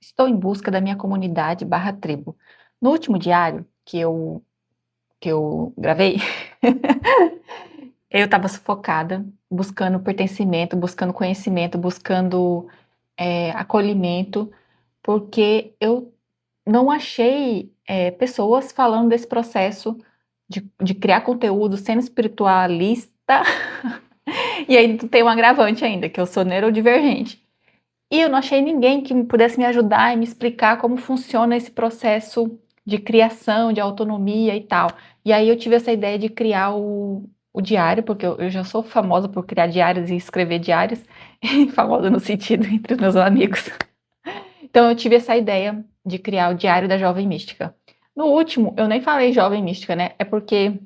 Estou em busca da minha comunidade barra tribo. No último diário que eu gravei, eu estava sufocada, buscando pertencimento, buscando conhecimento, buscando acolhimento, porque eu não achei pessoas falando desse processo de criar conteúdo sendo espiritualista, e aí tem um agravante ainda, que eu sou neurodivergente. E eu não achei ninguém que pudesse me ajudar e me explicar como funciona esse processo de criação, de autonomia e tal. E aí eu tive essa ideia de criar o diário, porque eu já sou famosa por criar diários e escrever diários, famosa no sentido entre os meus amigos. Então eu tive essa ideia de criar o Diário da Jovem Mística. No último, eu nem falei Jovem Mística, né? É porque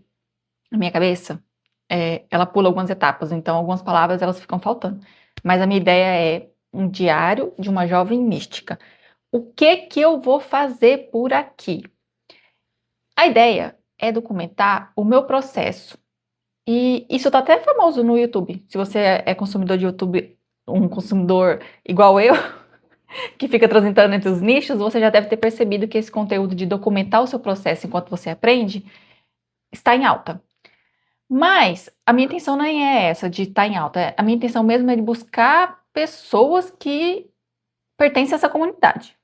a minha cabeça, ela pula algumas etapas, então algumas palavras elas ficam faltando. Mas a minha ideia é um diário de uma jovem mística. O que eu vou fazer por aqui? A ideia é documentar o meu processo. E isso tá até famoso no YouTube. Se você é consumidor de YouTube, um consumidor igual eu, que fica transitando entre os nichos, você já deve ter percebido que esse conteúdo de documentar o seu processo enquanto você aprende está em alta. Mas a minha intenção nem é essa de estar em alta. A minha intenção mesmo é de buscar pessoas que pertencem a essa comunidade.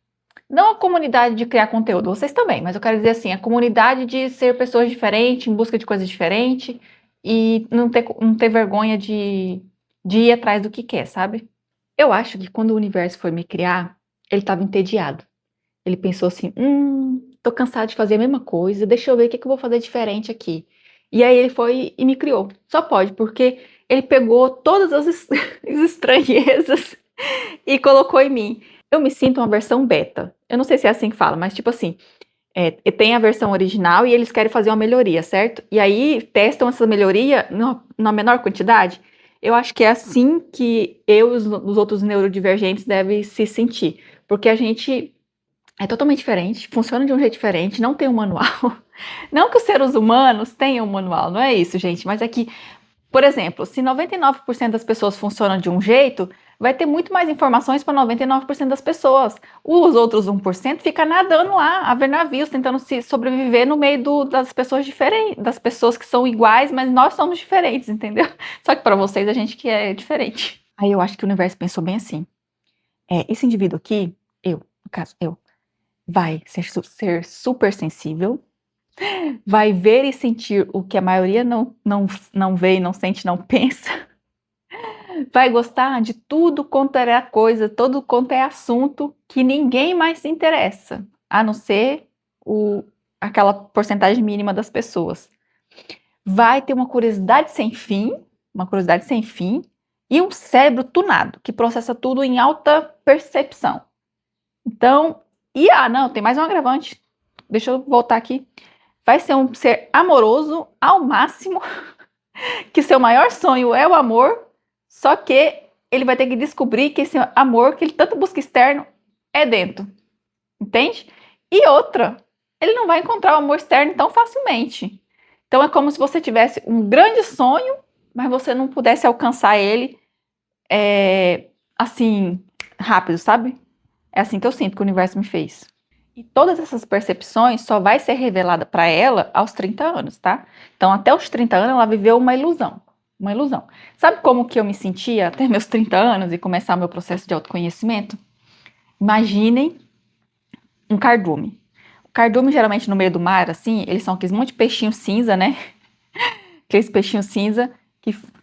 Não a comunidade de criar conteúdo, vocês também, mas eu quero dizer assim, a comunidade de ser pessoas diferentes, em busca de coisas diferentes e não ter vergonha de ir atrás do que quer, sabe? Eu acho que quando o universo foi me criar, ele estava entediado. Ele pensou assim, tô cansado de fazer a mesma coisa, deixa eu ver o que eu vou fazer diferente aqui. E aí ele foi e me criou. Só pode, porque ele pegou todas as estranhezas e colocou em mim. Eu me sinto uma versão beta. Eu não sei se é assim que fala, mas tipo assim, tem a versão original e eles querem fazer uma melhoria, certo? E aí testam essa melhoria na menor quantidade. Eu acho que é assim que eu e os outros neurodivergentes devem se sentir. Porque a gente é totalmente diferente, funciona de um jeito diferente, não tem um manual. Não que os seres humanos tenham um manual, não é isso, gente, mas é que, por exemplo, se 99% das pessoas funcionam de um jeito, vai ter muito mais informações para 99% das pessoas. Os outros 1% fica nadando lá, a ver navios, tentando se sobreviver no meio das pessoas diferentes, das pessoas que são iguais, mas nós somos diferentes, entendeu? Só que para vocês a gente que é diferente. Aí eu acho que o universo pensou bem assim. Esse indivíduo aqui, no caso, vai ser super sensível, vai ver e sentir o que a maioria não vê e não sente, não pensa, vai gostar de tudo quanto é coisa, todo quanto é assunto que ninguém mais se interessa, a não ser aquela porcentagem mínima das pessoas. Vai ter uma curiosidade sem fim e um cérebro tunado, que processa tudo em alta percepção. Então, não, tem mais um agravante. Deixa eu voltar aqui. Vai ser um ser amoroso ao máximo, que seu maior sonho é o amor, só que ele vai ter que descobrir que esse amor que ele tanto busca externo é dentro, entende? E outra, ele não vai encontrar o amor externo tão facilmente. Então é como se você tivesse um grande sonho, mas você não pudesse alcançar ele assim, rápido, sabe? É assim que eu sinto que o universo me fez. E todas essas percepções só vai ser revelada para ela aos 30 anos, tá? Então, até os 30 anos, ela viveu uma ilusão. Uma ilusão. Sabe como que eu me sentia até meus 30 anos e começar o meu processo de autoconhecimento? Imaginem um cardume. O cardume, geralmente, no meio do mar, assim, eles são aqueles monte de peixinho cinza, né? Aqueles peixinhos cinza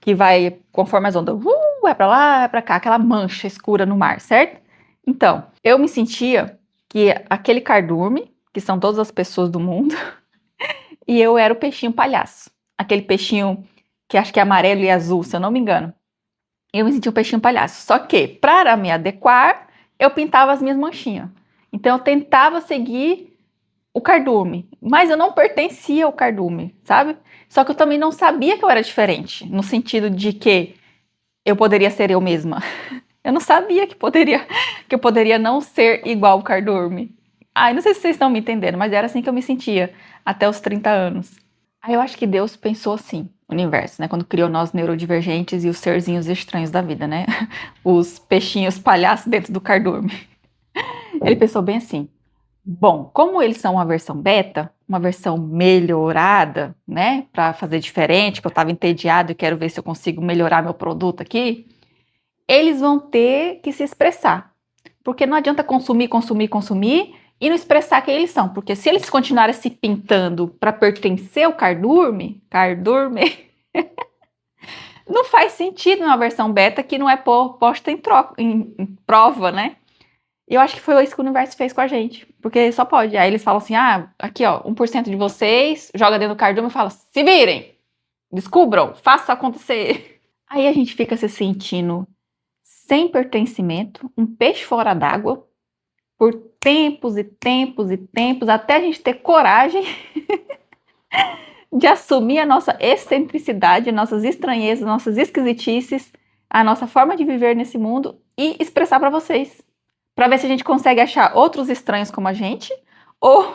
que vai, conforme as ondas, vai pra lá, vai pra cá, aquela mancha escura no mar, certo? Então, eu me sentia que aquele cardume, que são todas as pessoas do mundo, e eu era o peixinho palhaço. Aquele peixinho que acho que é amarelo e azul, se eu não me engano. Eu me sentia um peixinho palhaço. Só que, para me adequar, eu pintava as minhas manchinhas. Então, eu tentava seguir o cardume, mas eu não pertencia ao cardume, sabe? Só que eu também não sabia que eu era diferente, no sentido de que eu poderia ser eu mesma. Eu não sabia que eu poderia não ser igual ao cardume. Não sei se vocês estão me entendendo, mas era assim que eu me sentia até os 30 anos. Aí eu acho que Deus pensou assim, o universo, né? Quando criou nós neurodivergentes e os serzinhos estranhos da vida, né? Os peixinhos palhaços dentro do cardume. Ele pensou bem assim: bom, como eles são uma versão beta, uma versão melhorada, né, para fazer diferente, que eu estava entediado e quero ver se eu consigo melhorar meu produto aqui, eles vão ter que se expressar. Porque não adianta consumir, consumir, consumir e não expressar quem eles são. Porque se eles continuarem se pintando para pertencer ao Cardume, não faz sentido uma versão beta que não é posta em prova, né? E eu acho que foi isso que o universo fez com a gente. Porque só pode. Aí eles falam assim: ah, aqui ó, 1% de vocês joga dentro do Cardume e fala: se virem, descubram, faça acontecer. Aí a gente fica se sentindo sem pertencimento, um peixe fora d'água, por tempos e tempos e tempos, até a gente ter coragem de assumir a nossa excentricidade, nossas estranhezas, nossas esquisitices, a nossa forma de viver nesse mundo e expressar para vocês. Para ver se a gente consegue achar outros estranhos como a gente ou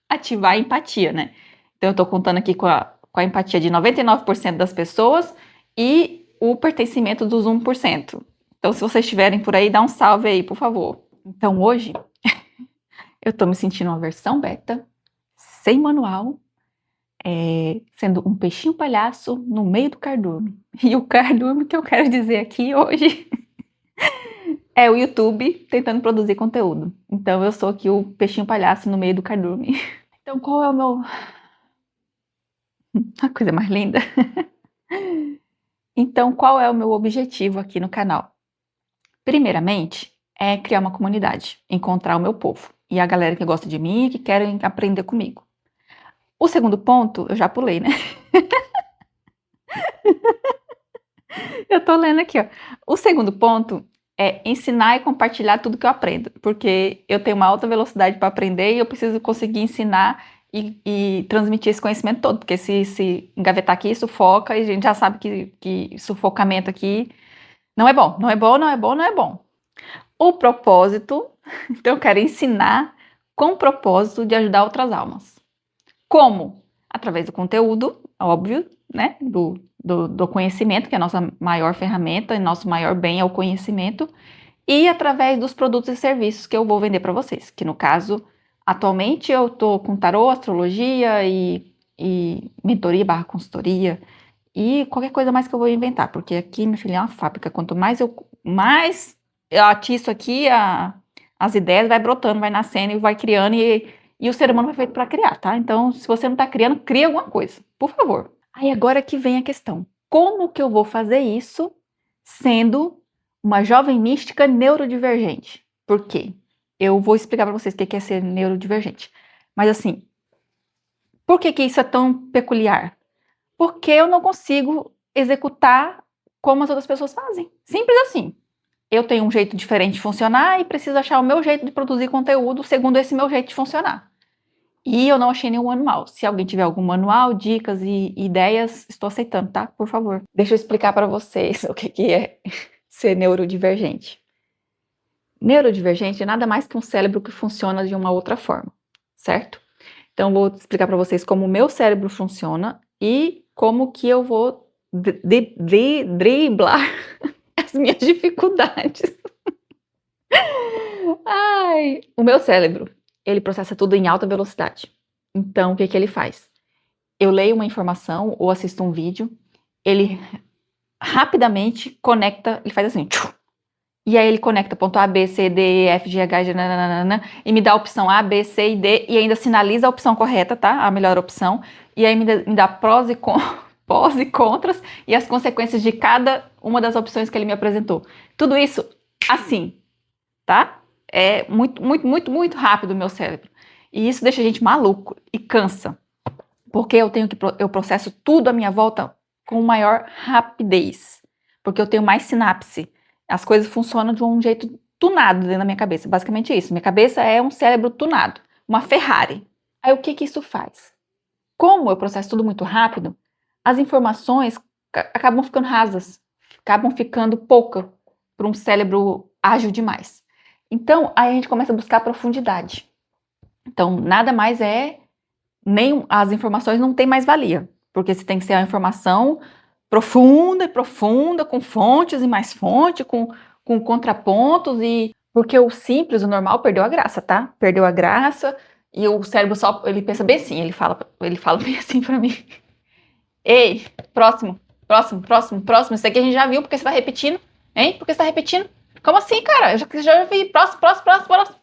ativar a empatia, né? Então eu tô contando aqui com a empatia de 99% das pessoas e o pertencimento dos 1%. Então se vocês estiverem por aí, dá um salve aí, por favor. Então hoje eu tô me sentindo uma versão beta, sem manual, sendo um peixinho palhaço no meio do cardume. E o cardume que eu quero dizer aqui hoje é o YouTube tentando produzir conteúdo. Então eu sou aqui o peixinho palhaço no meio do cardume. Então qual é o meu... A coisa mais linda. Então qual é o meu objetivo aqui no canal? Primeiramente, é criar uma comunidade, encontrar o meu povo e a galera que gosta de mim e que querem aprender comigo. O segundo ponto, eu já pulei, né? Eu tô lendo aqui, ó. O segundo ponto é ensinar e compartilhar tudo que eu aprendo, porque eu tenho uma alta velocidade para aprender e eu preciso conseguir ensinar e transmitir esse conhecimento todo, porque se engavetar aqui, sufoca, e a gente já sabe que sufocamento aqui não é bom, não é bom, não é bom, não é bom. O propósito, então eu quero ensinar com o propósito de ajudar outras almas. Como? Através do conteúdo, óbvio, né? Do conhecimento, que é a nossa maior ferramenta e nosso maior bem é o conhecimento, e através dos produtos e serviços que eu vou vender para vocês, que no caso, atualmente eu estou com tarô, astrologia e mentoria / consultoria e qualquer coisa mais que eu vou inventar, porque aqui, minha filha, é uma fábrica, quanto mais eu atiço aqui, as ideias vai brotando, vai nascendo e vai criando e o ser humano foi feito para criar, tá? Então, se você não está criando, cria alguma coisa, por favor. Aí agora que vem a questão. Como que eu vou fazer isso sendo uma jovem mística neurodivergente? Por quê? Eu vou explicar para vocês o que é ser neurodivergente. Mas assim, por que isso é tão peculiar? Porque eu não consigo executar como as outras pessoas fazem. Simples assim. Eu tenho um jeito diferente de funcionar e preciso achar o meu jeito de produzir conteúdo segundo esse meu jeito de funcionar. E eu não achei nenhum manual. Se alguém tiver algum manual, dicas e ideias, estou aceitando, tá? Por favor. Deixa eu explicar para vocês o que é ser neurodivergente. Neurodivergente é nada mais que um cérebro que funciona de uma outra forma, certo? Então, vou explicar para vocês como o meu cérebro funciona e como que eu vou driblar as minhas dificuldades. Ai, o meu cérebro, ele processa tudo em alta velocidade. Então, o que ele faz? Eu leio uma informação ou assisto um vídeo, ele rapidamente conecta, ele faz assim, tchum, e aí ele conecta ponto A, B, C, D, E, F, G, H, G, nananana, e me dá a opção A, B, C e D, e ainda sinaliza a opção correta, tá? A melhor opção, e aí me dá prós e contras, e as consequências de cada uma das opções que ele me apresentou. Tudo isso assim, tá? É muito, muito, muito, muito rápido o meu cérebro. E isso deixa a gente maluco e cansa. Porque eu processo tudo à minha volta com maior rapidez. Porque eu tenho mais sinapse. As coisas funcionam de um jeito tunado dentro da minha cabeça. Basicamente isso. Minha cabeça é um cérebro tunado. Uma Ferrari. Aí o que isso faz? Como eu processo tudo muito rápido, as informações acabam ficando rasas. Acabam ficando pouca para um cérebro ágil demais. Então, aí a gente começa a buscar profundidade. Então, nada mais nem as informações não têm mais valia, porque se tem que ser a informação profunda e profunda, com fontes e mais fontes, com contrapontos e Porque o simples, o normal, perdeu a graça, tá? Perdeu a graça e o cérebro só, ele pensa bem assim, ele fala bem assim pra mim. Ei, próximo, próximo, próximo, próximo. Isso aqui a gente já viu, porque você tá repetindo, hein? Por que você tá repetindo? Como assim, cara? Eu já vi, próximo, próximo, próximo, próximo.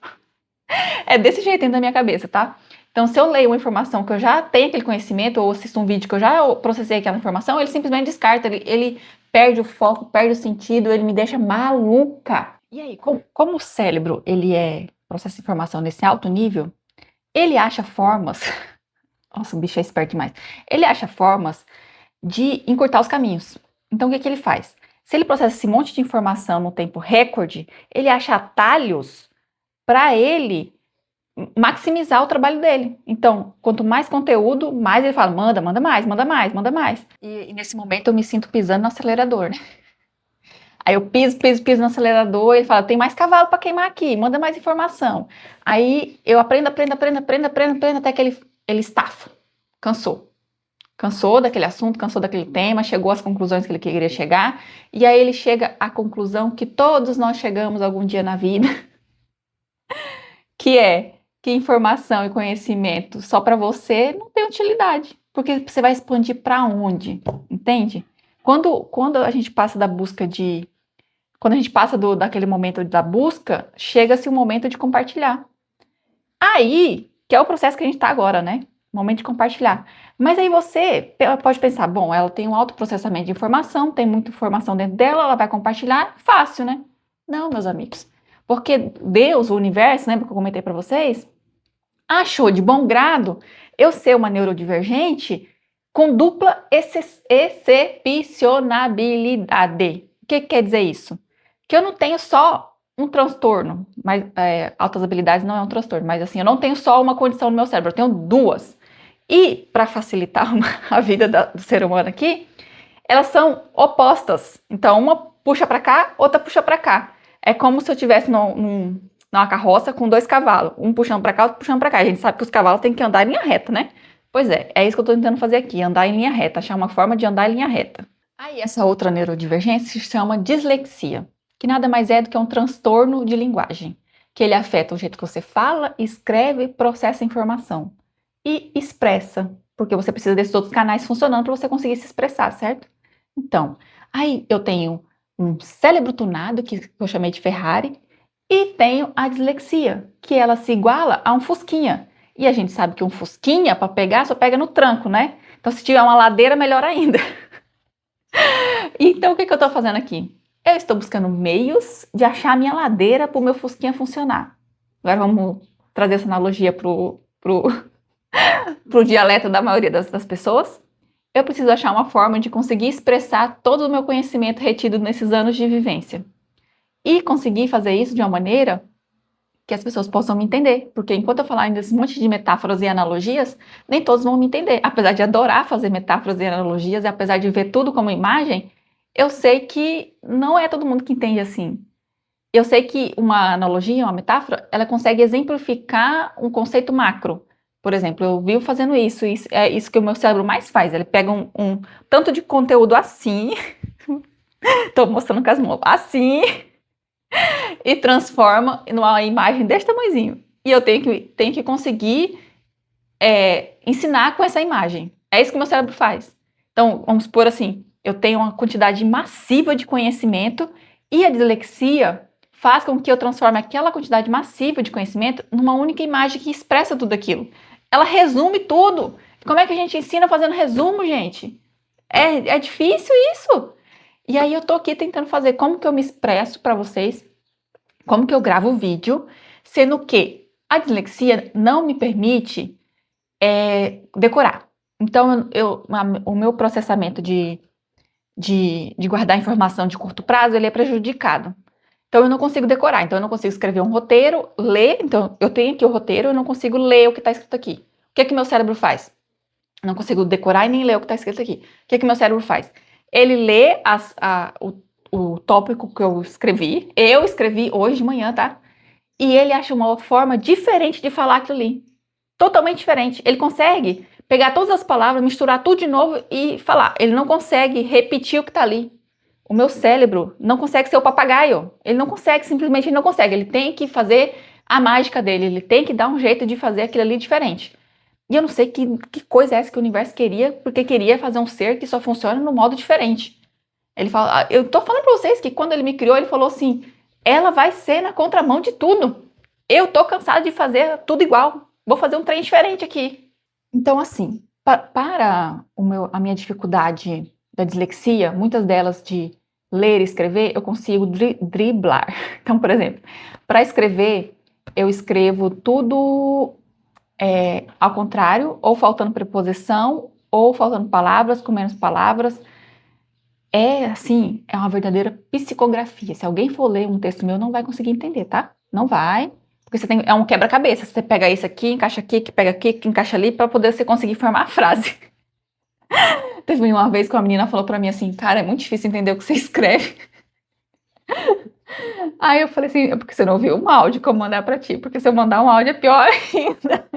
É desse jeito dentro da minha cabeça, tá? Então, se eu leio uma informação que eu já tenho aquele conhecimento, ou assisto um vídeo que eu já processei aquela informação, ele simplesmente descarta, ele perde o foco, perde o sentido, ele me deixa maluca. E aí, como o cérebro, ele processa informação nesse alto nível, ele acha formas, nossa, o bicho é esperto demais, ele acha formas de encurtar os caminhos. Então, o que ele faz? Se ele processa esse monte de informação no tempo recorde, ele acha atalhos para ele maximizar o trabalho dele. Então, quanto mais conteúdo, mais ele fala, manda mais, manda mais, manda mais. E nesse momento eu me sinto pisando no acelerador, né? Aí eu piso no acelerador, ele fala, tem mais cavalo para queimar aqui, manda mais informação. Aí eu aprendo, até que ele estafa, cansou. Cansou daquele assunto, cansou daquele tema, chegou às conclusões que ele queria chegar, e aí ele chega à conclusão que todos nós chegamos algum dia na vida, que é que informação e conhecimento só para você não tem utilidade, porque você vai expandir para onde, entende? Quando a gente passa da busca de... Quando a gente passa daquele momento da busca, chega-se o momento de compartilhar. Aí, que é o processo que a gente está agora, né? Momento de compartilhar. Mas aí você pode pensar, bom, ela tem um alto processamento de informação, tem muita informação dentro dela, ela vai compartilhar, fácil, né? Não, meus amigos. Porque Deus, o universo, lembra que eu comentei para vocês? Achou de bom grado eu ser uma neurodivergente com dupla excepcionabilidade. O que quer dizer isso? Que eu não tenho só um transtorno, mas altas habilidades não é um transtorno, mas assim, eu não tenho só uma condição no meu cérebro, eu tenho duas. E para facilitar a vida do ser humano aqui, elas são opostas. Então, uma puxa para cá, outra puxa para cá. É como se eu tivesse numa carroça com dois cavalos, um puxando para cá, outro puxando para cá. A gente sabe que os cavalos têm que andar em linha reta, né? Pois é isso que eu estou tentando fazer aqui, andar em linha reta, achar uma forma de andar em linha reta. Aí essa outra neurodivergência se chama dislexia, que nada mais é do que um transtorno de linguagem, que ele afeta o jeito que você fala, escreve, processa informação e expressa, porque você precisa desses outros canais funcionando para você conseguir se expressar, certo? Então, aí eu tenho um cérebro tunado, que eu chamei de Ferrari, e tenho a dislexia, que ela se iguala a um fusquinha. E a gente sabe que um fusquinha, para pegar, só pega no tranco, né? Então, se tiver uma ladeira, melhor ainda. Então, o que eu estou fazendo aqui? Eu estou buscando meios de achar a minha ladeira para o meu fusquinha funcionar. Agora vamos trazer essa analogia pro dialeto da maioria das pessoas. Eu preciso achar uma forma de conseguir expressar todo o meu conhecimento retido nesses anos de vivência. E conseguir fazer isso de uma maneira que as pessoas possam me entender. Porque enquanto eu falar ainda esse monte de metáforas e analogias, nem todos vão me entender. Apesar de adorar fazer metáforas e analogias, e apesar de ver tudo como imagem, eu sei que não é todo mundo que entende assim. Eu sei que uma analogia, uma metáfora, ela consegue exemplificar um conceito macro. Por exemplo, eu vivo fazendo isso é isso que o meu cérebro mais faz. Ele pega um tanto de conteúdo assim, estou mostrando com as mãos, assim, e transforma numa imagem desse tamanhozinho. E eu tenho que conseguir ensinar com essa imagem. É isso que o meu cérebro faz. Então, vamos supor assim, eu tenho uma quantidade massiva de conhecimento e a dislexia faz com que eu transforme aquela quantidade massiva de conhecimento numa única imagem que expressa tudo aquilo. Ela resume tudo. Como é que a gente ensina fazendo resumo, gente? É difícil isso. E aí eu tô aqui tentando fazer como que eu me expresso para vocês, como que eu gravo o vídeo, sendo que a dislexia não me permite decorar. Então, o meu processamento de guardar informação de curto prazo, ele é prejudicado. Então, eu não consigo decorar. Então, eu não consigo escrever um roteiro, ler. Então, eu tenho aqui o roteiro, eu não consigo ler o que está escrito aqui. O que é que meu cérebro faz? Eu não consigo decorar e nem ler o que está escrito aqui. O que é que meu cérebro faz? Ele lê o tópico que eu escrevi hoje de manhã, tá? E ele acha uma forma diferente de falar aquilo ali. Totalmente diferente. Ele consegue pegar todas as palavras, misturar tudo de novo e falar. Ele não consegue repetir o que está ali. O meu cérebro não consegue ser o papagaio. Ele não consegue, simplesmente ele não consegue. Ele tem que fazer a mágica dele. Ele tem que dar um jeito de fazer aquilo ali diferente. E eu não sei que coisa é essa que o universo queria, porque queria fazer um ser que só funciona no modo diferente. Ele fala, eu tô falando pra vocês que quando ele me criou, ele falou assim, ela vai ser na contramão de tudo. Eu tô cansado de fazer tudo igual. Vou fazer um trem diferente aqui. Então, assim, para a minha dificuldade da dislexia, muitas delas de ler e escrever, eu consigo driblar. Então, por exemplo, para escrever, eu escrevo tudo ao contrário, ou faltando preposição, ou faltando palavras, com menos palavras. Assim, é uma verdadeira psicografia. Se alguém for ler um texto meu, não vai conseguir entender, tá? Não vai, porque é um quebra-cabeça. Você pega isso aqui, encaixa aqui, que pega aqui, que encaixa ali, para poder você conseguir formar a frase. Teve uma vez que uma menina falou pra mim assim, cara, é muito difícil entender o que você escreve. Aí eu falei assim, porque você não ouviu um áudio que eu mandar pra ti, porque se eu mandar um áudio é pior ainda.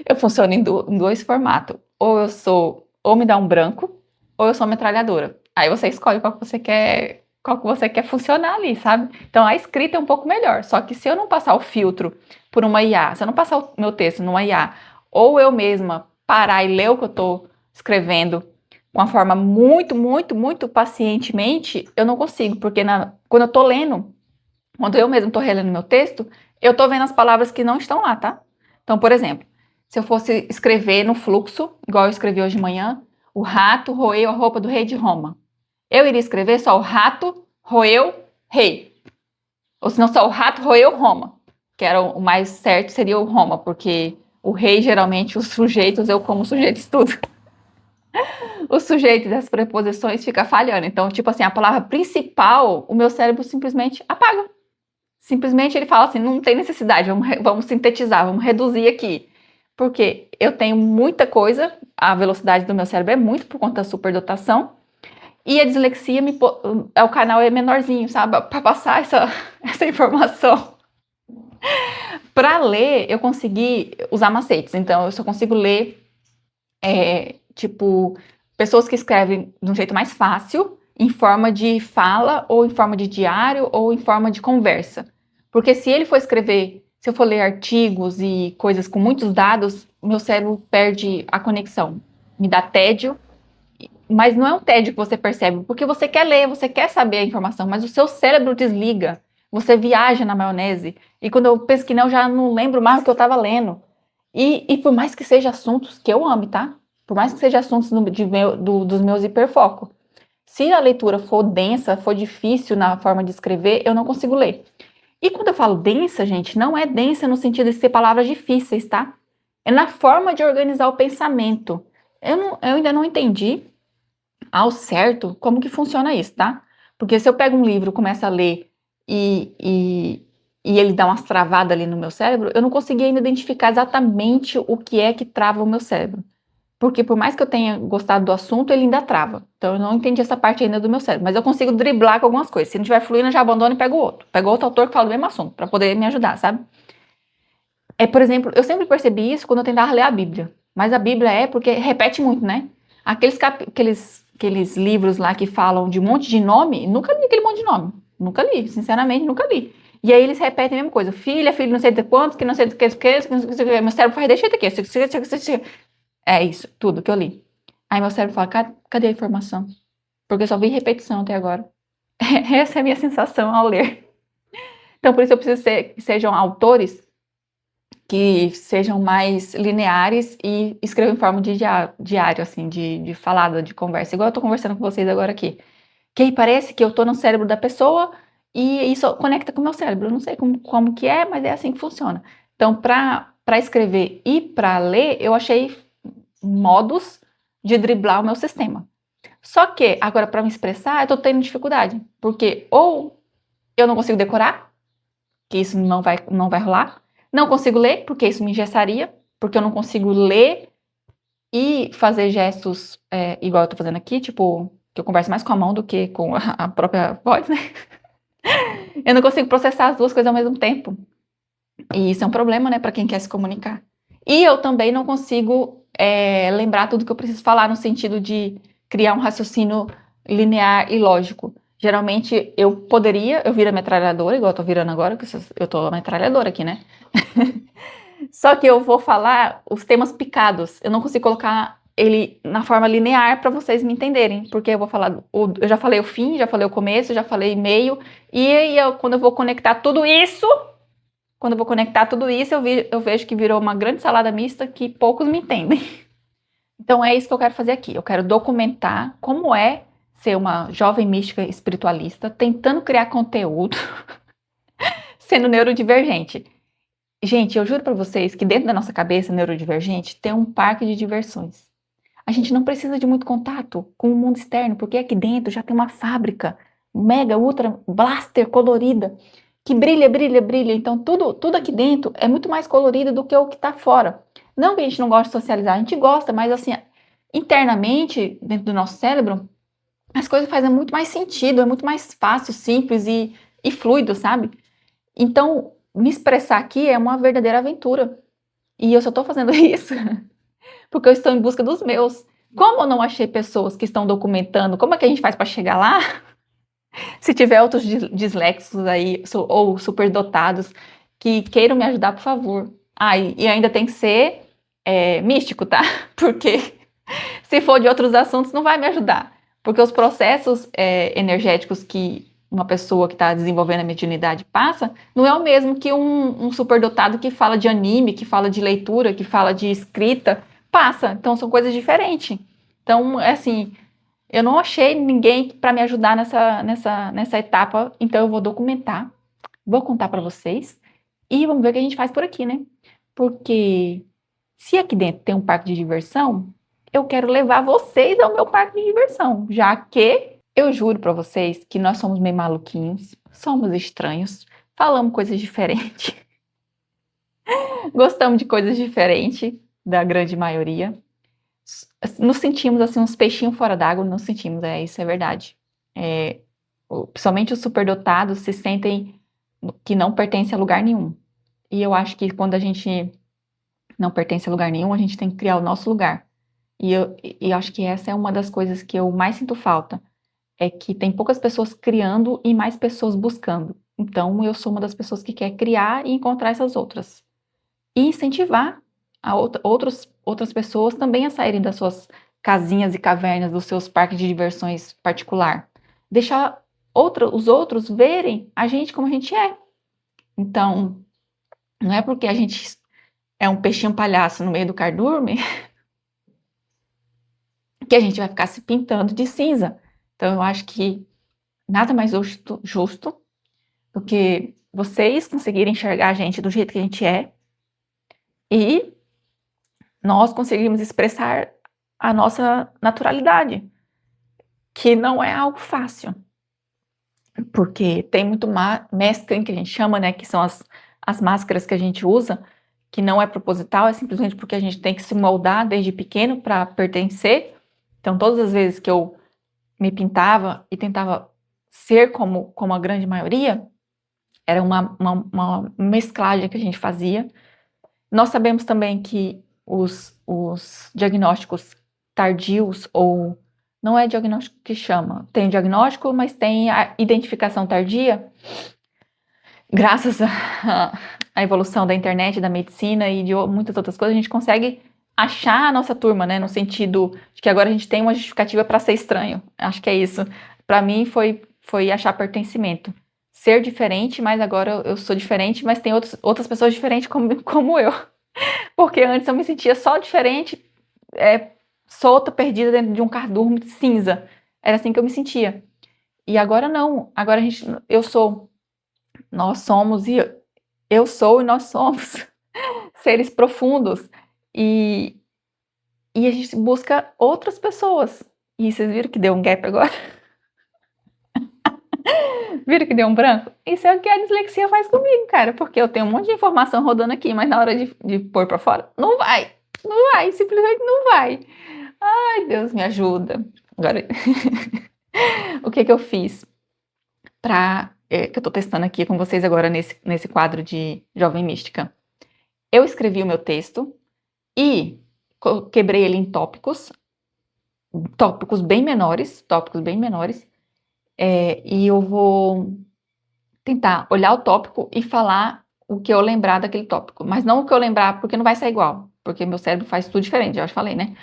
Eu funciono em dois formatos. Ou me dá um branco, ou eu sou metralhadora. Aí você escolhe qual que você quer funcionar ali, sabe? Então a escrita é um pouco melhor. Só que se eu não passar o filtro por uma IA, se eu não passar o meu texto numa IA, ou eu mesma parar e ler o que eu tô escrevendo com uma forma muito, muito, muito pacientemente, eu não consigo, porque quando eu tô lendo, quando eu mesmo tô relendo meu texto, eu tô vendo as palavras que não estão lá, tá? Então, por exemplo, se eu fosse escrever no fluxo, igual eu escrevi hoje de manhã, o rato roeu a roupa do rei de Roma. Eu iria escrever só o rato roeu rei. Ou senão só o rato roeu Roma. Que era o mais certo, seria o Roma, porque o rei, geralmente, os sujeitos, eu como sujeitos tudo. Os sujeitos e as preposições ficam falhando. Então, tipo assim, a palavra principal, o meu cérebro simplesmente apaga. Simplesmente ele fala assim, não tem necessidade, vamos sintetizar, vamos reduzir aqui. Porque eu tenho muita coisa, a velocidade do meu cérebro é muito por conta da superdotação, e a dislexia, o canal é menorzinho, sabe? Para passar essa informação. Para ler, eu consegui usar macetes, então eu só consigo ler, tipo, pessoas que escrevem de um jeito mais fácil, em forma de fala, ou em forma de diário, ou em forma de conversa. Porque se ele for escrever, se eu for ler artigos e coisas com muitos dados, meu cérebro perde a conexão. Me dá tédio, mas não é um tédio que você percebe, porque você quer ler, você quer saber a informação, mas o seu cérebro desliga. Você viaja na maionese. E quando eu penso que não, eu já não lembro mais o que eu estava lendo. E por mais que seja assuntos que eu ame, tá? Por mais que seja assuntos dos meus hiperfocos. Se a leitura for densa, for difícil na forma de escrever, eu não consigo ler. E quando eu falo densa, gente, não é densa no sentido de ser palavras difíceis, tá? É na forma de organizar o pensamento. Eu ainda não entendi ao certo como que funciona isso, tá? Porque se eu pego um livro, começo a ler e ele dá umas travadas ali no meu cérebro, eu não consegui ainda identificar exatamente o que é que trava o meu cérebro. Porque por mais que eu tenha gostado do assunto, ele ainda trava. Então eu não entendi essa parte ainda do meu cérebro. Mas eu consigo driblar com algumas coisas. Se não estiver fluindo, eu já abandono e pego outro. Pego outro autor que fala do mesmo assunto, para poder me ajudar, sabe? Por exemplo, eu sempre percebi isso quando eu tentava ler a Bíblia. Mas a Bíblia porque repete muito, né? Aqueles livros lá que falam de um monte de nome, nunca li aquele monte de nome. Nunca li, sinceramente, nunca li. E aí eles repetem a mesma coisa. Filha, filho, não sei de quantos, que não sei do que, meu cérebro faz, deixa aqui. É isso, tudo que eu li. Aí meu cérebro fala, cadê a informação? Porque eu só vi repetição até agora. Essa é a minha sensação ao ler. Então, por isso eu preciso que sejam autores que sejam mais lineares e escrevam em forma de diário, assim, de falada, de conversa. Igual eu tô conversando com vocês agora aqui. Que aí parece que eu tô no cérebro da pessoa e isso conecta com o meu cérebro. Eu não sei como que é, mas é assim que funciona. Então, para escrever e para ler, eu achei modos de driblar o meu sistema. Só que, agora, para me expressar, eu tô tendo dificuldade. Porque ou eu não consigo decorar, que isso não vai rolar. Não consigo ler, porque isso me engessaria. Porque eu não consigo ler e fazer gestos igual eu tô fazendo aqui, tipo, que eu converso mais com a mão do que com a própria voz, né? Eu não consigo processar as duas coisas ao mesmo tempo. E isso é um problema, né, para quem quer se comunicar. E eu também não consigo lembrar tudo que eu preciso falar no sentido de criar um raciocínio linear e lógico. Geralmente eu viro a metralhadora, igual eu tô virando agora, que eu tô a metralhadora aqui, né? Só que eu vou falar os temas picados. Eu não consigo colocar ele na forma linear para vocês me entenderem, porque eu vou falar, eu já falei o fim, já falei o começo, já falei meio, e aí quando eu vou conectar tudo isso, eu vejo que virou uma grande salada mista que poucos me entendem. Então é isso que eu quero fazer aqui. Eu quero documentar como é ser uma jovem mística espiritualista, tentando criar conteúdo, sendo neurodivergente. Gente, eu juro pra vocês que dentro da nossa cabeça neurodivergente tem um parque de diversões. A gente não precisa de muito contato com o mundo externo, porque aqui dentro já tem uma fábrica mega, ultra, blaster colorida, que brilha, brilha, brilha. Então tudo aqui dentro é muito mais colorido do que o que tá fora. Não que a gente não goste de socializar, a gente gosta, mas assim, internamente, dentro do nosso cérebro, as coisas fazem muito mais sentido, é muito mais fácil, simples e fluido, sabe? Então, me expressar aqui é uma verdadeira aventura. E eu só tô fazendo isso porque eu estou em busca dos meus. Como eu não achei pessoas que estão documentando, como é que a gente faz para chegar lá? Se tiver outros disléxicos aí, ou superdotados, que queiram me ajudar, por favor. Ah, e ainda tem que ser místico, tá? Porque se for de outros assuntos, não vai me ajudar. Porque os processos energéticos que uma pessoa que está desenvolvendo a mediunidade passa, não é o mesmo que um superdotado que fala de anime, que fala de leitura, que fala de escrita, passa. Então, são coisas diferentes. Então, assim, eu não achei ninguém para me ajudar nessa etapa, então eu vou documentar, vou contar para vocês e vamos ver o que a gente faz por aqui, né? Porque se aqui dentro tem um parque de diversão, eu quero levar vocês ao meu parque de diversão, já que eu juro para vocês que nós somos meio maluquinhos, somos estranhos, falamos coisas diferentes, gostamos de coisas diferentes da grande maioria. Nos sentimos assim uns peixinhos fora d'água, nos sentimos, isso é verdade. Principalmente os superdotados se sentem que não pertencem a lugar nenhum. E eu acho que quando a gente não pertence a lugar nenhum, a gente tem que criar o nosso lugar. E eu acho que essa é uma das coisas que eu mais sinto falta, é que tem poucas pessoas criando e mais pessoas buscando. Então, eu sou uma das pessoas que quer criar e encontrar essas outras. E incentivar outras pessoas também a saírem das suas casinhas e cavernas, dos seus parques de diversões particular. Deixar os outros verem a gente como a gente é. Então, não é porque a gente é um peixinho palhaço no meio do cardume que a gente vai ficar se pintando de cinza. Então, eu acho que nada mais justo do que vocês conseguirem enxergar a gente do jeito que a gente é e nós conseguimos expressar a nossa naturalidade, que não é algo fácil, porque tem muito masking que a gente chama, né, que são as máscaras que a gente usa, que não é proposital, é simplesmente porque a gente tem que se moldar desde pequeno para pertencer. Então, todas as vezes que eu me pintava e tentava ser como a grande maioria, era uma mesclagem que a gente fazia. Nós sabemos também que os diagnósticos tardios, ou não é diagnóstico que chama, tem diagnóstico, mas tem a identificação tardia, graças à evolução da internet, da medicina e de muitas outras coisas, a gente consegue achar a nossa turma, né, no sentido de que agora a gente tem uma justificativa para ser estranho. Acho que é isso. Para mim foi achar pertencimento. Ser diferente, mas agora eu sou diferente, mas tem outras pessoas diferentes como eu. Porque antes eu me sentia só diferente, solta, perdida dentro de um cardume cinza. Era assim que eu me sentia. E agora não. Agora nós somos e eu sou e nós somos seres profundos. E a gente busca outras pessoas. E vocês viram que deu um gap agora? Viram que deu um branco? Isso é o que a dislexia faz comigo, cara. Porque eu tenho um monte de informação rodando aqui, mas na hora de pôr pra fora, não vai. Não vai, simplesmente não vai. Ai, Deus me ajuda. Agora, o que eu fiz que eu tô testando aqui com vocês agora nesse quadro de Jovem Mística? Eu escrevi o meu texto e quebrei ele em tópicos tópicos bem menores, e eu vou tentar olhar o tópico e falar o que eu lembrar daquele tópico, mas não o que eu lembrar, porque não vai ser igual, porque meu cérebro faz tudo diferente, já te falei, né?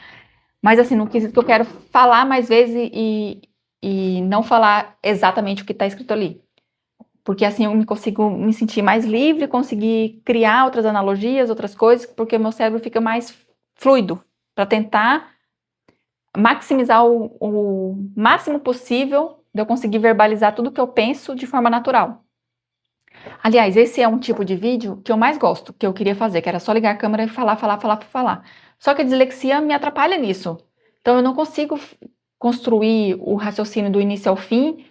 Mas assim, no quesito que eu quero falar mais vezes e não falar exatamente o que está escrito ali. Porque assim eu consigo me sentir mais livre, conseguir criar outras analogias, outras coisas, porque o meu cérebro fica mais fluido para tentar maximizar o máximo possível de eu conseguir verbalizar tudo que eu penso de forma natural. Aliás, esse é um tipo de vídeo que eu mais gosto, que eu queria fazer, que era só ligar a câmera e falar. Só que a dislexia me atrapalha nisso. Então eu não consigo construir o raciocínio do início ao fim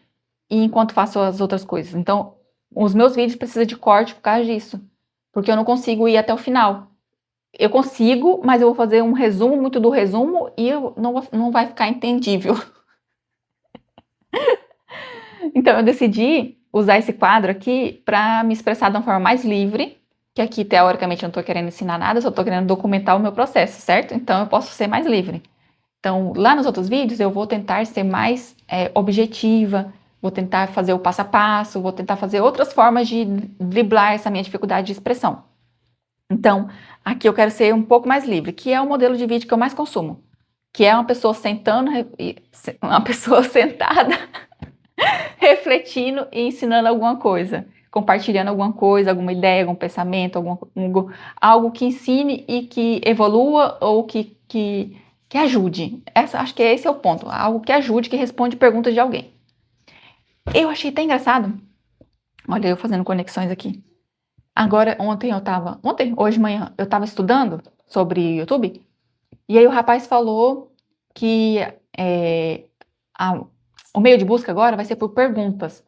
enquanto faço as outras coisas. Então, os meus vídeos precisam de corte por causa disso, porque eu não consigo ir até o final. Eu consigo, mas eu vou fazer um resumo, muito do resumo, e não vai ficar entendível. Então, eu decidi usar esse quadro aqui para me expressar de uma forma mais livre, que aqui, teoricamente, eu não estou querendo ensinar nada, só estou querendo documentar o meu processo, certo? Então, eu posso ser mais livre. Então, lá nos outros vídeos, eu vou tentar ser mais objetiva, vou tentar fazer o passo a passo, vou tentar fazer outras formas de driblar essa minha dificuldade de expressão. Então, aqui eu quero ser um pouco mais livre, que é o modelo de vídeo que eu mais consumo, que é uma pessoa uma pessoa sentada, refletindo e ensinando alguma coisa, compartilhando alguma coisa, alguma ideia, algum pensamento, algo que ensine e que evolua ou que ajude. Acho que esse é o ponto, algo que ajude, que responde perguntas de alguém. Eu achei até engraçado, olha eu fazendo conexões aqui. Agora, hoje de manhã, eu estava estudando sobre YouTube, e aí o rapaz falou que o meio de busca agora vai ser por perguntas.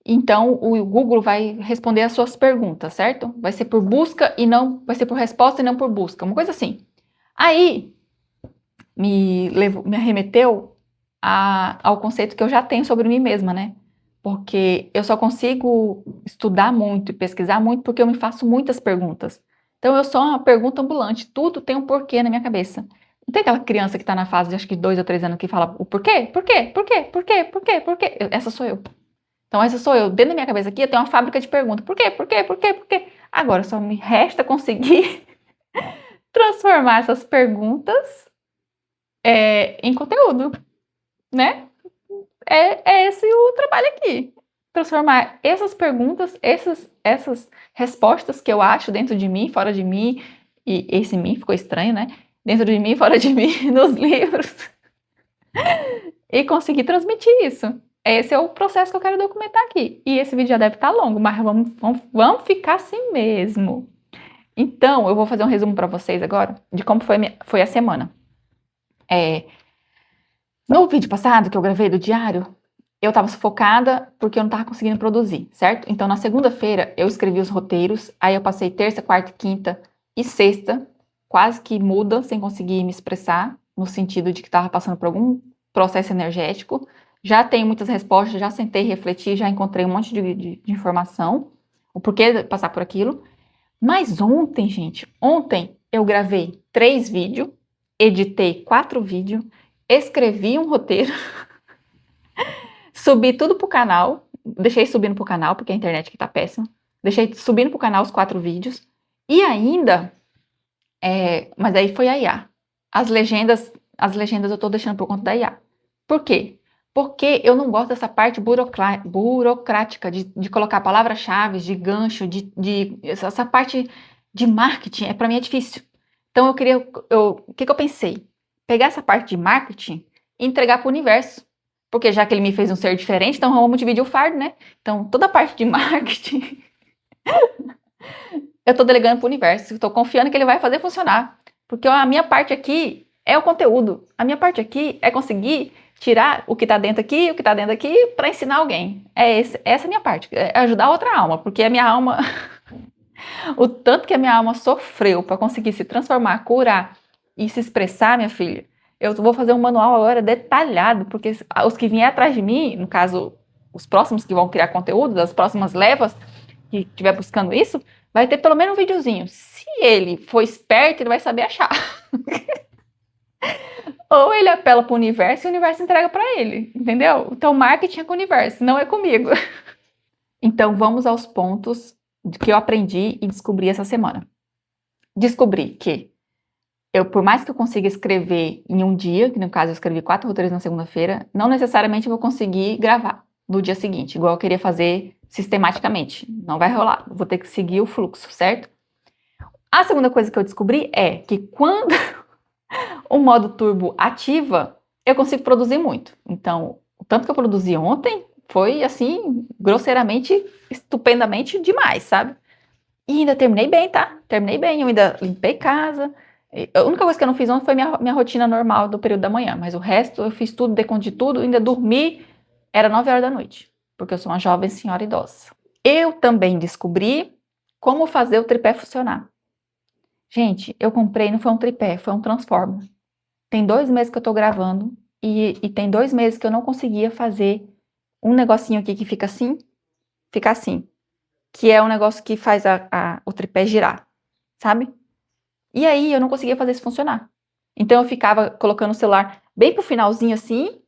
Então, o Google vai responder as suas perguntas, certo? Vai ser por busca e não, vai ser por resposta e não por busca, uma coisa assim. Aí, me arremeteu ao conceito que eu já tenho sobre mim mesma, né? Porque eu só consigo estudar muito e pesquisar muito porque eu me faço muitas perguntas. Então, eu sou uma pergunta ambulante, tudo tem um porquê na minha cabeça. Não tem aquela criança que está na fase de acho que 2 ou 3 anos que fala o porquê? Por quê? Por quê? Por quê? Por quê? Por quê? Essa sou eu. Então, essa sou eu. Dentro da minha cabeça aqui, eu tenho uma fábrica de perguntas. Por quê? Por quê? Por quê? Por quê? Agora, só me resta conseguir transformar essas perguntas em conteúdo, né? É esse o trabalho aqui. Transformar essas perguntas, essas respostas que eu acho dentro de mim, fora de mim, e esse mim ficou estranho, né? Dentro de mim, fora de mim, nos livros. E conseguir transmitir isso. Esse é o processo que eu quero documentar aqui. E esse vídeo já deve estar longo, mas vamos ficar assim mesmo. Então, eu vou fazer um resumo para vocês agora de como foi a semana. No vídeo passado que eu gravei do diário, eu estava sufocada porque eu não estava conseguindo produzir, certo? Então, na segunda-feira, eu escrevi os roteiros, aí eu passei terça, quarta, quinta e sexta, quase que muda, sem conseguir me expressar, no sentido de que estava passando por algum processo energético. Já tenho muitas respostas, já sentei, refleti, já encontrei um monte de informação, o porquê de passar por aquilo. Mas ontem, gente, eu gravei 3 vídeos, editei 4 vídeos, escrevi um roteiro, subi tudo pro canal, deixei subindo pro canal, porque a internet aqui tá péssima, deixei subindo pro canal os 4 vídeos, e ainda, mas aí foi a IA. As legendas eu tô deixando por conta da IA. Por quê? Porque eu não gosto dessa parte burocrática de colocar palavras-chave, de gancho, essa parte de marketing, para mim é difícil. Então o que eu pensei? Pegar essa parte de marketing e entregar para o universo. Porque já que ele me fez um ser diferente, então vamos dividir o fardo, né? Então toda a parte de marketing eu estou delegando para o universo, estou confiando que ele vai fazer funcionar. Porque a minha parte aqui é o conteúdo. A minha parte aqui é conseguir tirar o que está dentro aqui, o que está dentro aqui, para ensinar alguém. Essa é a minha parte, é ajudar outra alma, porque a minha alma, o tanto que a minha alma sofreu para conseguir se transformar, curar e se expressar, minha filha, eu vou fazer um manual agora detalhado, porque os que vierem atrás de mim, no caso, os próximos que vão criar conteúdo, das próximas levas, que estiver buscando isso, vai ter pelo menos um videozinho. Se ele for esperto, ele vai saber achar. Ou ele apela para o universo e o universo entrega para ele, entendeu? Então, marketing é com o universo, não é comigo. Então, vamos aos pontos que eu aprendi e descobri essa semana. Descobri que por mais que eu consiga escrever em um dia, que no caso eu escrevi 4 roteiros na segunda-feira, não necessariamente eu vou conseguir gravar no dia seguinte, igual eu queria fazer sistematicamente. Não vai rolar, eu vou ter que seguir o fluxo, certo? A segunda coisa que eu descobri é que quando o modo turbo ativa, eu consigo produzir muito. Então, o tanto que eu produzi ontem foi, assim, grosseiramente, estupendamente demais, sabe? E ainda terminei bem, tá? Terminei bem, eu ainda limpei casa. A única coisa que eu não fiz ontem foi minha rotina normal do período da manhã, mas o resto eu fiz tudo, dei conta de tudo, ainda dormi, era 9 horas da noite, porque eu sou uma jovem senhora idosa. Eu também descobri como fazer o tripé funcionar. Gente, eu comprei, não foi um tripé, foi um transformer. Tem 2 meses que eu tô gravando e tem 2 meses que eu não conseguia fazer um negocinho aqui que fica assim, que é um negócio que faz o tripé girar, sabe? E aí eu não conseguia fazer isso funcionar. Então eu ficava colocando o celular bem pro finalzinho assim,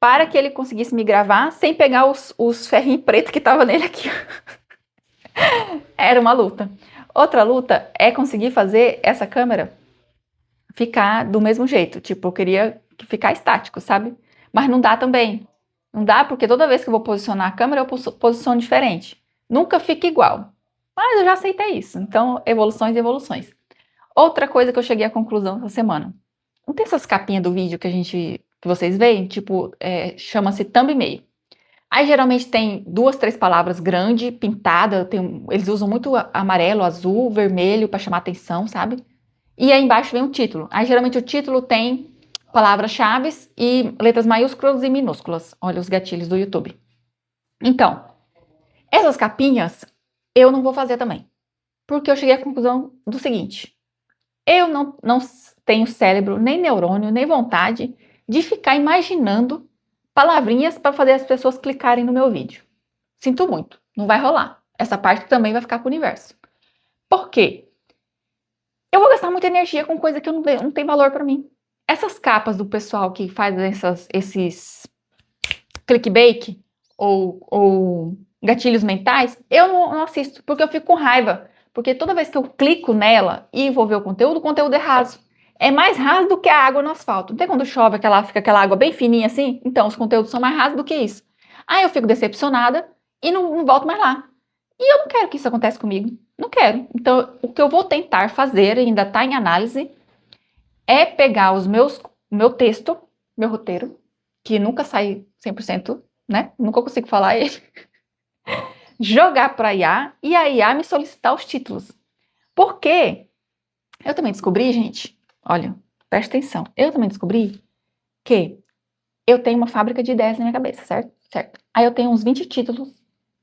para que ele conseguisse me gravar sem pegar os ferrinhos pretos que tava nele aqui. Era uma luta. Outra luta é conseguir fazer essa câmera ficar do mesmo jeito. Tipo, eu queria ficar estático, sabe? Mas não dá também. Não dá porque toda vez que eu vou posicionar a câmera, eu posiciono diferente. Nunca fica igual. Mas eu já aceitei isso. Então, evoluções e evoluções. Outra coisa que eu cheguei à conclusão essa semana. Não tem essas capinhas do vídeo que vocês veem? Tipo, chama-se thumbnail. Aí geralmente tem 2, 3 palavras grande, pintada, eles usam muito amarelo, azul, vermelho para chamar atenção, sabe? E aí embaixo vem o título. Aí geralmente o título tem palavras-chave e letras maiúsculas e minúsculas. Olha os gatilhos do YouTube. Então, essas capinhas eu não vou fazer também. Porque eu cheguei à conclusão do seguinte: eu não tenho cérebro, nem neurônio, nem vontade de ficar imaginando palavrinhas para fazer as pessoas clicarem no meu vídeo. Sinto muito, não vai rolar. Essa parte também vai ficar para o universo. Por quê? Eu vou gastar muita energia com coisa que não tem valor para mim. Essas capas do pessoal que faz esses clickbait ou gatilhos mentais, eu não assisto, porque eu fico com raiva. Porque toda vez que eu clico nela e vou ver o conteúdo é raso. É mais raso do que a água no asfalto. Não tem quando chove, fica aquela água bem fininha assim? Então, os conteúdos são mais rasos do que isso. Aí eu fico decepcionada e não volto mais lá. E eu não quero que isso aconteça comigo. Não quero. Então, o que eu vou tentar fazer, ainda está em análise, é pegar meu texto, meu roteiro, que nunca sai 100%, né? Nunca consigo falar ele, jogar para a IA e a IA me solicitar os títulos. Porque eu também descobri, gente, olha, presta atenção, eu também descobri que eu tenho uma fábrica de ideias na minha cabeça, certo? Certo. Aí eu tenho uns 20 títulos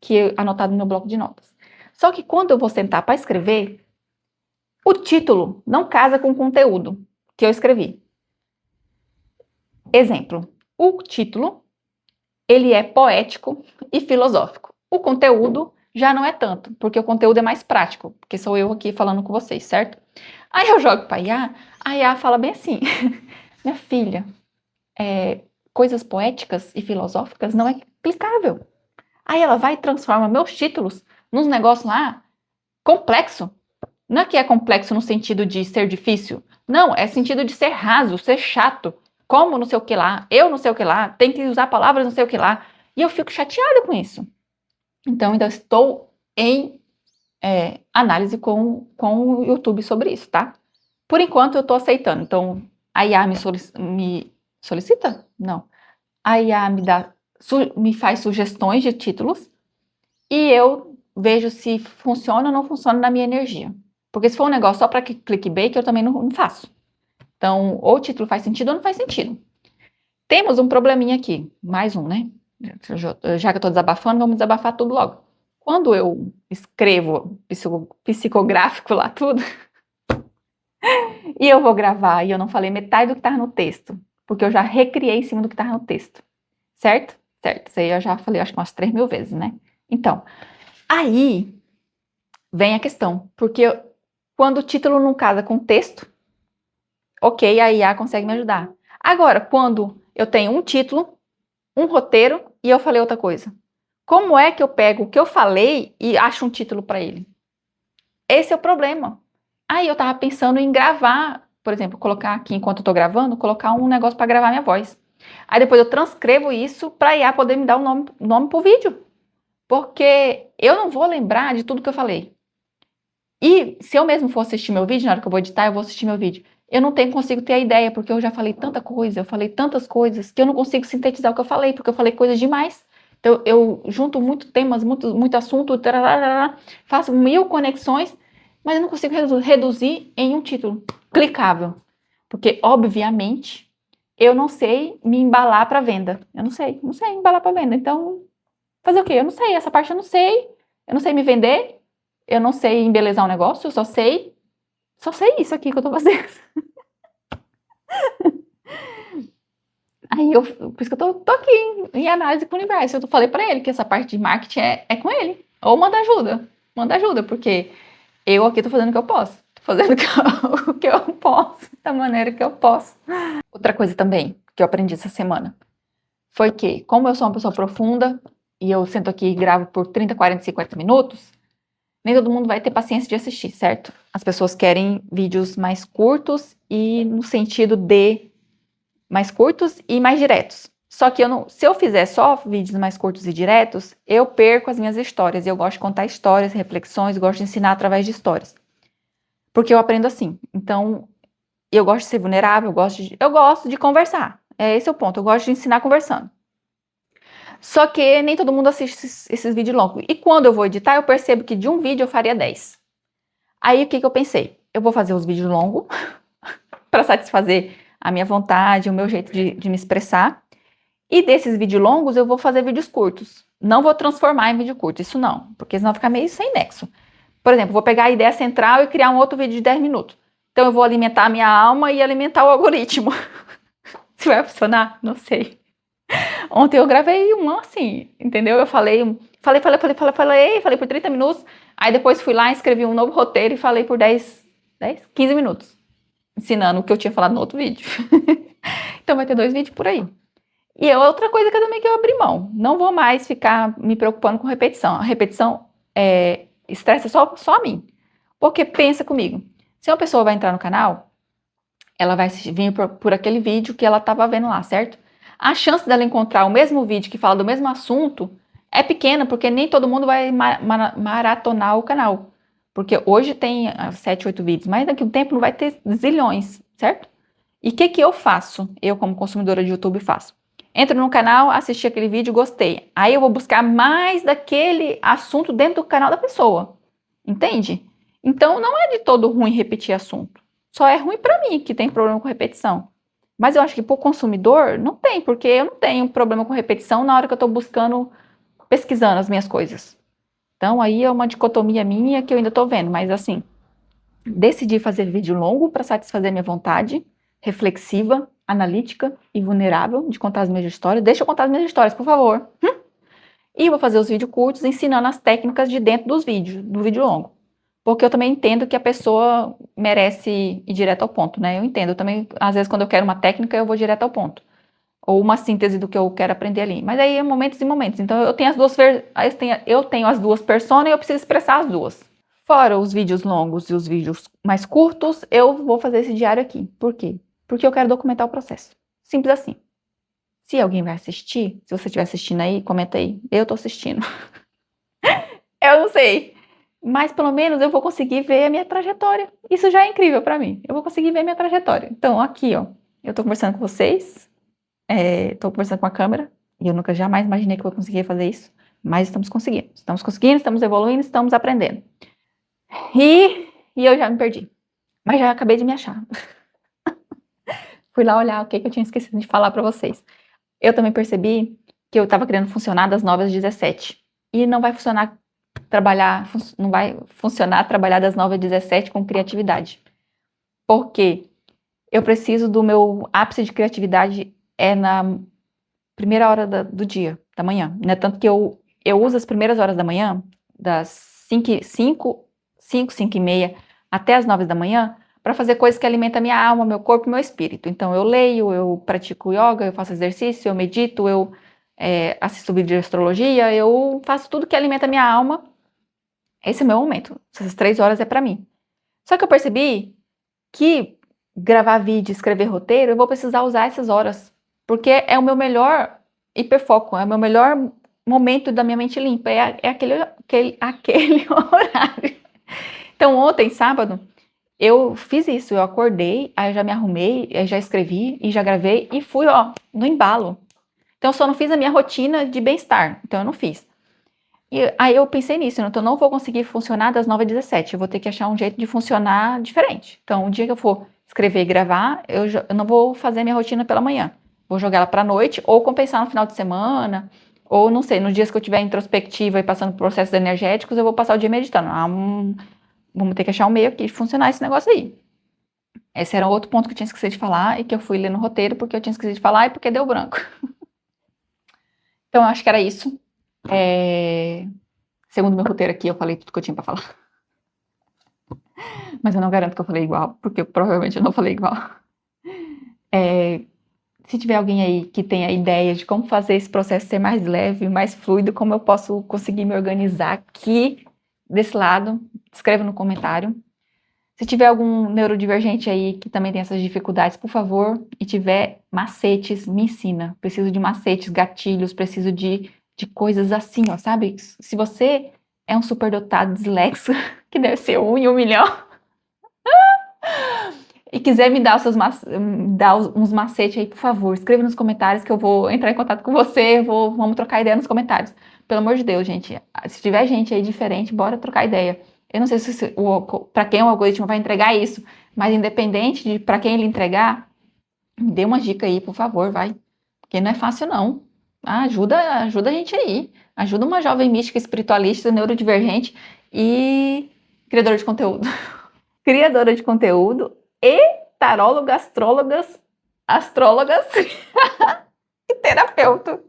que anotado no meu bloco de notas. Só que quando eu vou sentar para escrever, o título não casa com o conteúdo que eu escrevi. Exemplo, o título, ele é poético e filosófico. O conteúdo já não é tanto, porque o conteúdo é mais prático, porque sou eu aqui falando com vocês, certo? Aí eu jogo para a IA fala bem assim, minha filha, coisas poéticas e filosóficas não é clicável. Aí ela vai e transforma meus títulos nos negócios lá complexo. Não é que é complexo no sentido de ser difícil. Não, é sentido de ser raso, ser chato. Como não sei o que lá, eu não sei o que lá, tem que usar palavras não sei o que lá. E eu fico chateada com isso. Então, ainda estou em análise com o YouTube sobre isso, tá? Por enquanto, eu estou aceitando. Então, a IA me solicita? Não. A IA me faz sugestões de títulos e eu vejo se funciona ou não funciona na minha energia. Porque se for um negócio só para clickbait, eu também não faço. Então, ou o título faz sentido ou não faz sentido. Temos um probleminha aqui, mais um, né? Já que eu tô desabafando, vamos desabafar tudo logo. Quando eu escrevo psicográfico lá tudo, e eu vou gravar e eu não falei metade do que tava no texto, porque eu já recriei em cima do que tava no texto. Certo? Certo. Isso aí eu já falei, acho que umas 3.000 vezes, né? Então, aí vem a questão, porque quando o título não casa com o texto, ok, a IA consegue me ajudar. Agora, quando eu tenho um título, um roteiro e eu falei outra coisa, como é que eu pego o que eu falei e acho um título para ele? Esse é o problema. Aí eu tava pensando em gravar, por exemplo, colocar aqui enquanto eu tô gravando, colocar um negócio para gravar minha voz. Aí depois eu transcrevo isso para a IA poder me dar um nome pro vídeo. Porque eu não vou lembrar de tudo que eu falei. E se eu mesmo for assistir meu vídeo, na hora que eu vou editar, eu vou assistir meu vídeo. Eu não consigo ter a ideia, porque eu já falei tanta coisa, eu falei tantas coisas, que eu não consigo sintetizar o que eu falei, porque eu falei coisas demais. Então eu junto muito temas, muito assunto, tararara, faço 1000 conexões, mas eu não consigo reduzir em um título clicável. Porque, obviamente, eu não sei me embalar para venda. Eu não sei embalar para venda. Então, fazer o quê? Eu não sei, essa parte eu não sei me vender, eu não sei embelezar um negócio, eu só sei isso aqui que eu tô fazendo. Aí por isso que eu tô aqui em análise com o universo. Eu falei pra ele que essa parte de marketing é com ele. Ou manda ajuda, porque eu aqui tô fazendo o que eu posso. Tô fazendo o que eu posso, da maneira que eu posso. Outra coisa também que eu aprendi essa semana foi que, como eu sou uma pessoa profunda e eu sento aqui e gravo por 30, 40, 50 minutos, nem todo mundo vai ter paciência de assistir, certo? As pessoas querem vídeos mais curtos e no sentido de mais curtos e mais diretos. Só que se eu fizer só vídeos mais curtos e diretos, eu perco as minhas histórias. Eu gosto de contar histórias, reflexões, gosto de ensinar através de histórias. Porque eu aprendo assim. Então, eu gosto de ser vulnerável, eu gosto de conversar. Esse é o ponto. Eu gosto de ensinar conversando. Só que nem todo mundo assiste esses vídeos longos. E quando eu vou editar, eu percebo que de um vídeo eu faria 10. Aí o que eu pensei? Eu vou fazer os vídeos longos para satisfazer a minha vontade, o meu jeito de me expressar. E desses vídeos longos eu vou fazer vídeos curtos. Não vou transformar em vídeo curto, isso não, porque senão fica meio sem nexo. Por exemplo, vou pegar a ideia central e criar um outro vídeo de 10 minutos. Então eu vou alimentar a minha alma e alimentar o algoritmo. Se vai funcionar, não sei. Ontem eu gravei um assim, entendeu? Eu falei por 30 minutos, aí depois fui lá, escrevi um novo roteiro e falei por 15 minutos, ensinando o que eu tinha falado no outro vídeo. Então vai ter 2 vídeos por aí. E é outra coisa que eu abri mão. Não vou mais ficar me preocupando com repetição. A repetição estressa só a mim. Porque pensa comigo, se uma pessoa vai entrar no canal, ela vai vir por aquele vídeo que ela estava vendo lá, certo? A chance dela encontrar o mesmo vídeo que fala do mesmo assunto é pequena, porque nem todo mundo vai maratonar o canal. Porque hoje tem 7, 8 vídeos, mas daqui a um tempo não vai ter zilhões, certo? E o que eu faço? Eu, como consumidora de YouTube, faço. Entro no canal, assisti aquele vídeo, gostei. Aí eu vou buscar mais daquele assunto dentro do canal da pessoa. Entende? Então não é de todo ruim repetir assunto. Só é ruim para mim, que tem problema com repetição. Mas eu acho que para o consumidor não tem, porque eu não tenho problema com repetição na hora que eu estou pesquisando as minhas coisas. Então aí é uma dicotomia minha que eu ainda estou vendo, mas assim, decidi fazer vídeo longo para satisfazer minha vontade, reflexiva, analítica e vulnerável de contar as minhas histórias. Deixa eu contar as minhas histórias, por favor. E vou fazer os vídeos curtos ensinando as técnicas de dentro do vídeo longo. Porque eu também entendo que a pessoa merece ir direto ao ponto, né? Eu entendo. Eu também, às vezes, quando eu quero uma técnica, eu vou direto ao ponto. Ou uma síntese do que eu quero aprender ali. Mas aí é momentos e momentos. Então eu tenho eu tenho as duas personas e eu preciso expressar as duas. Fora os vídeos longos e os vídeos mais curtos, eu vou fazer esse diário aqui. Por quê? Porque eu quero documentar o processo. Simples assim. Se alguém vai assistir, se você estiver assistindo aí, comenta aí. Eu tô assistindo. Eu não sei. Mas pelo menos eu vou conseguir ver a minha trajetória. Isso já é incrível pra mim. Eu vou conseguir ver a minha trajetória. Então, aqui, ó. Eu tô conversando com vocês. Tô conversando com a câmera. E eu nunca jamais imaginei que eu conseguiria fazer isso. Mas estamos conseguindo. Estamos conseguindo, estamos evoluindo, estamos aprendendo. E eu já me perdi. Mas já acabei de me achar. Fui lá olhar o que eu tinha esquecido de falar pra vocês. Eu também percebi que eu tava querendo funcionar das 9 às 17. E não vai funcionar trabalhar das 9 às 17 com criatividade. Porque eu preciso do meu ápice de criatividade na primeira hora do dia, da manhã. Né? Tanto que eu uso as primeiras horas da manhã, das 5 e meia até as 9 da manhã, para fazer coisas que alimentam a minha alma, meu corpo e meu espírito. Então, eu leio, eu pratico yoga, eu faço exercício, eu medito, eu assisto vídeo de astrologia, eu faço tudo que alimenta a minha alma. Esse é o meu momento. Essas 3 horas é para mim. Só que eu percebi que gravar vídeo, escrever roteiro, eu vou precisar usar essas horas. Porque é o meu melhor hiperfoco, é o meu melhor momento da minha mente limpa. É aquele horário. Então, ontem, sábado, eu fiz isso. Eu acordei, aí eu já me arrumei, aí já escrevi e já gravei e fui, ó, no embalo. Então, eu só não fiz a minha rotina de bem-estar. Então, eu não fiz. E aí eu pensei nisso, então eu não vou conseguir funcionar das 9 às 17, eu vou ter que achar um jeito de funcionar diferente. Então, o dia que eu for escrever e gravar, eu não vou fazer minha rotina pela manhã. Vou jogar ela pra noite, ou compensar no final de semana, ou não sei, nos dias que eu tiver introspectiva e passando por processos energéticos, eu vou passar o dia meditando. Vamos ter que achar um meio aqui de funcionar esse negócio aí. Esse era outro ponto que eu tinha esquecido de falar e que eu fui ler no roteiro porque eu tinha esquecido de falar e porque deu branco. Então, eu acho que era isso. Segundo meu roteiro aqui, eu falei tudo que eu tinha pra falar. Mas eu não garanto que eu falei igual, porque provavelmente eu não falei igual. Se tiver alguém aí que tenha ideia de como fazer esse processo ser mais leve, mais fluido, como eu posso conseguir me organizar aqui desse lado, escreva no comentário. Se tiver algum neurodivergente aí que também tem essas dificuldades, por favor, e tiver macetes, me ensina. Preciso de macetes, gatilhos, preciso de coisas assim, ó, sabe? Se você é um superdotado dislexo, que deve ser 1 em 1 milhão, e quiser me dar uns macetes aí, por favor, escreva nos comentários que eu vou entrar em contato com você, vamos trocar ideia nos comentários. Pelo amor de Deus, gente, se tiver gente aí diferente, bora trocar ideia. Eu não sei para quem o algoritmo vai entregar isso, mas independente de para quem ele entregar, me dê uma dica aí, por favor, vai. Porque não é fácil, não. Ajuda a gente aí. Ajuda uma jovem mística, espiritualista, neurodivergente e criadora de conteúdo. Criadora de conteúdo e taróloga, astrólogas e terapeuta.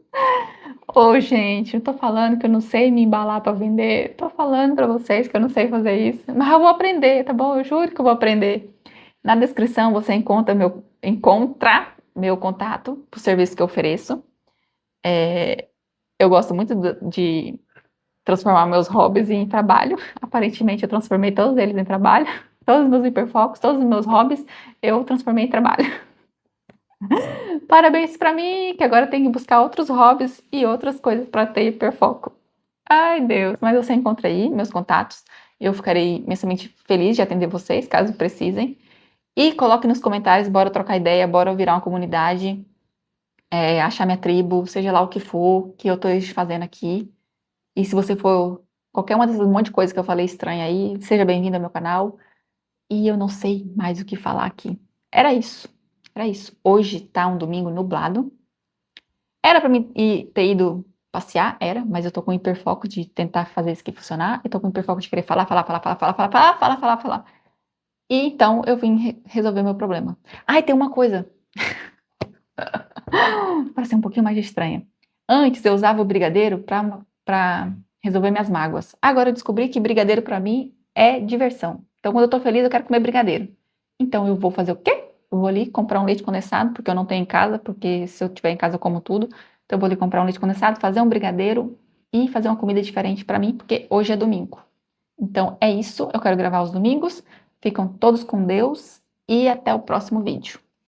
Ô, gente, eu tô falando que eu não sei me embalar pra vender. Tô falando pra vocês que eu não sei fazer isso. Mas eu vou aprender, tá bom? Eu juro que eu vou aprender. Na descrição você encontra meu contato pro serviço que eu ofereço. Eu gosto muito de transformar meus hobbies em trabalho. Aparentemente eu transformei todos eles em trabalho. Todos os meus hiperfocos, todos os meus hobbies, eu transformei em trabalho. Parabéns pra mim, que agora eu tenho que buscar outros hobbies e outras coisas para ter hiperfoco. Ai, Deus, mas você encontra aí meus contatos. Eu ficarei imensamente feliz de atender vocês, caso precisem. E coloque nos comentários, bora trocar ideia, bora virar uma comunidade, achar minha tribo, seja lá o que for que eu tô fazendo aqui. E se você for qualquer uma dessas monte de coisas que eu falei estranha aí, seja bem-vindo ao meu canal. E eu não sei mais o que falar aqui. Era isso. Era isso. Hoje tá um domingo nublado. Era pra mim ter ido passear, era, mas eu tô com hiperfoco de tentar fazer isso aqui funcionar. Eu tô com hiperfoco de querer falar. E então eu vim resolver meu problema. Ai, tem uma coisa. Para ser um pouquinho mais estranha. Antes eu usava o brigadeiro pra resolver minhas mágoas. Agora eu descobri que brigadeiro pra mim é diversão. Então quando eu tô feliz eu quero comer brigadeiro. Então eu vou fazer o quê? Eu vou ali comprar um leite condensado, porque eu não tenho em casa, porque se eu tiver em casa eu como tudo. Então eu vou ali comprar um leite condensado, fazer um brigadeiro e fazer uma comida diferente pra mim, porque hoje é domingo. Então é isso, eu quero gravar os domingos. Ficam todos com Deus e até o próximo vídeo.